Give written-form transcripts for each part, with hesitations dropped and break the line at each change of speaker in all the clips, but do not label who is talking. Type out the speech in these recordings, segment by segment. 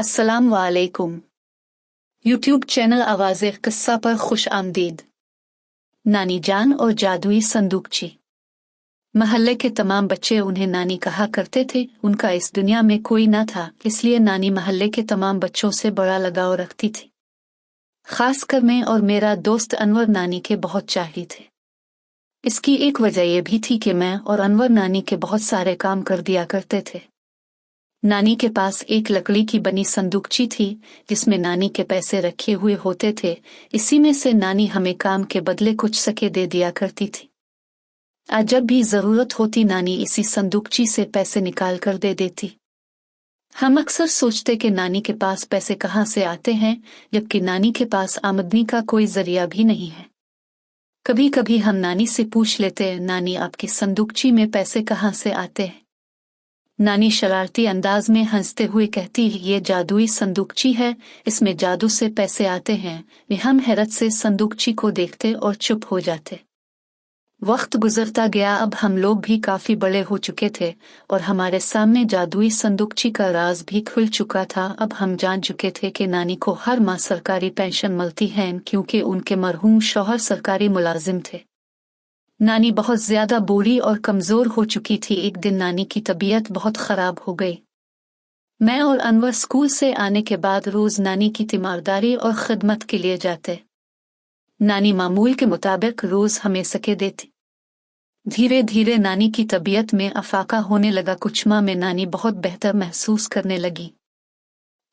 अस्सलाम वालेकुम। YouTube channel आवाज़े क़िस्सा पर खुश आमदीद। नानी जान और जादुई संदूकची। महल्ले के तमाम बच्चे उन्हें नानी कहा करते थे। उनका इस दुनिया में कोई न था, इसलिए नानी महल्ले के तमाम बच्चों से बड़ा लगाव रखती थी। खास कर मैं और मेरा दोस्त अनवर नानी के बहुत चाही थे। इसकी एक वजह यह भी थी कि मैं और अनवर नानी के बहुत सारे काम कर दिया करते थे। नानी के पास एक लकड़ी की बनी संदूकची थी जिसमें नानी के पैसे रखे हुए होते थे। इसी में से नानी हमें काम के बदले कुछ सके दे दिया करती थी। आज जब भी जरूरत होती नानी इसी संदूकची से पैसे निकाल कर दे देती। हम अक्सर सोचते कि नानी के पास पैसे कहाँ से आते हैं, जबकि नानी के पास आमदनी का कोई जरिया भी नहीं है। कभी कभी हम नानी से पूछ लेते हैं, नानी आपकी संदूकची में पैसे कहाँ से आते हैं? नानी शरारती अंदाज में हंसते हुए कहती, ये जादुई संदूकची है, इसमें जादू से पैसे आते हैं। हम हैरत से संदूकची को देखते और चुप हो जाते। वक्त गुजरता गया, अब हम लोग भी काफी बड़े हो चुके थे और हमारे सामने जादुई संदूकची का राज भी खुल चुका था। अब हम जान चुके थे कि नानी को हर माह सरकारी पेंशन मिलती है, क्योंकि उनके मरहूम शौहर सरकारी मुलाजिम थे। नानी बहुत ज्यादा बूढ़ी और कमजोर हो चुकी थी। एक दिन नानी की तबीयत बहुत खराब हो गई। मैं और अनवर स्कूल से आने के बाद रोज नानी की तीमारदारी और खिदमत के लिए जाते। नानी मामूल के मुताबिक रोज हमें सके देती। धीरे धीरे नानी की तबीयत में अफाका होने लगा। कुछ माह में नानी बहुत बेहतर महसूस करने लगी।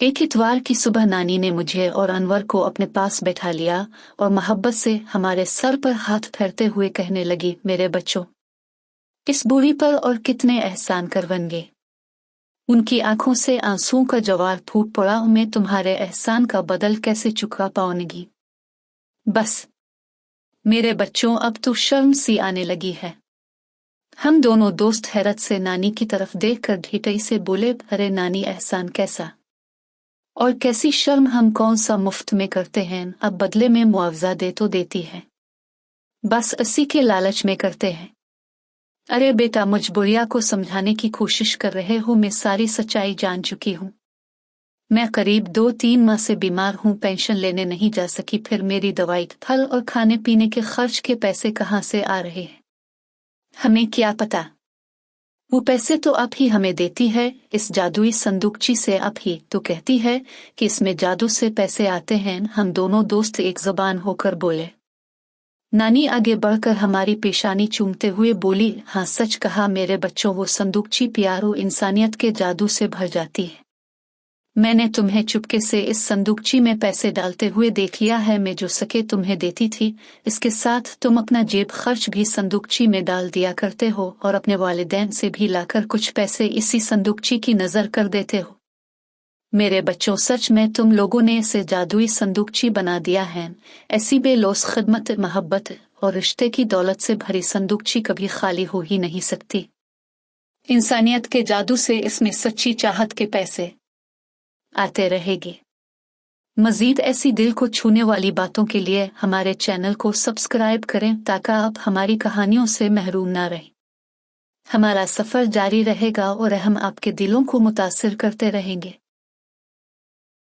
एक इतवार की सुबह नानी ने मुझे और अनवर को अपने पास बैठा लिया और मोहब्बत से हमारे सर पर हाथ फेरते हुए कहने लगी, मेरे बच्चों, इस बूढ़ी पर और कितने एहसान करवाएंगे। उनकी आंखों से आंसुओं का जवार फूट पड़ा। मैं तुम्हारे एहसान का बदल कैसे चुका पाऊंगी। बस मेरे बच्चों, अब तो शर्म सी आने लगी है। हम दोनों दोस्त हैरत से नानी की तरफ देखकर ढीठई से बोले, अरे नानी, एहसान कैसा और कैसी शर्म, हम कौन सा मुफ्त में करते हैं, अब बदले में मुआवजा दे तो देती है, बस इसी के लालच में करते हैं। अरे बेटा, मजबूरिया को समझाने की कोशिश कर रहे हो, मैं सारी सच्चाई जान चुकी हूँ। मैं करीब 2-3 माह से बीमार हूँ, पेंशन लेने नहीं जा सकी, फिर मेरी दवाई, फल और खाने पीने के खर्च के पैसे कहाँ से आ रहे हैं, हमें क्या पता। वो पैसे तो आप ही हमें देती है, इस जादुई संदूकची से आप ही तो कहती है कि इसमें जादू से पैसे आते हैं। हम दोनों दोस्त एक ज़बान होकर बोले। नानी आगे बढ़कर हमारी पेशानी चूमते हुए बोली, हाँ सच कहा मेरे बच्चों, वो संदूकची प्यारो इंसानियत के जादू से भर जाती है। मैंने तुम्हें चुपके से इस संदूकची में पैसे डालते हुए देख लिया है। मैं जो सके तुम्हें देती थी, इसके साथ तुम अपना जेब खर्च भी संदूकची में डाल दिया करते हो और अपने वालिदैन से भी लाकर कुछ पैसे इसी संदूकची की नजर कर देते हो। मेरे बच्चों, सच में तुम लोगों ने इसे जादुई संदूकची बना दिया है। ऐसी बेलौस खिदमत, मोहब्बत और रिश्ते की दौलत से भरी संदूकची कभी खाली हो ही नहीं सकती। इंसानियत के जादू से इसमें सच्ची चाहत के पैसे आते रहेंगे। मजीद ऐसी दिल को छूने वाली बातों के लिए हमारे चैनल को सब्सक्राइब करें, ताकि आप हमारी कहानियों से महरूम ना रहें। हमारा सफर जारी रहेगा और हम आपके दिलों को मुतासिर करते रहेंगे।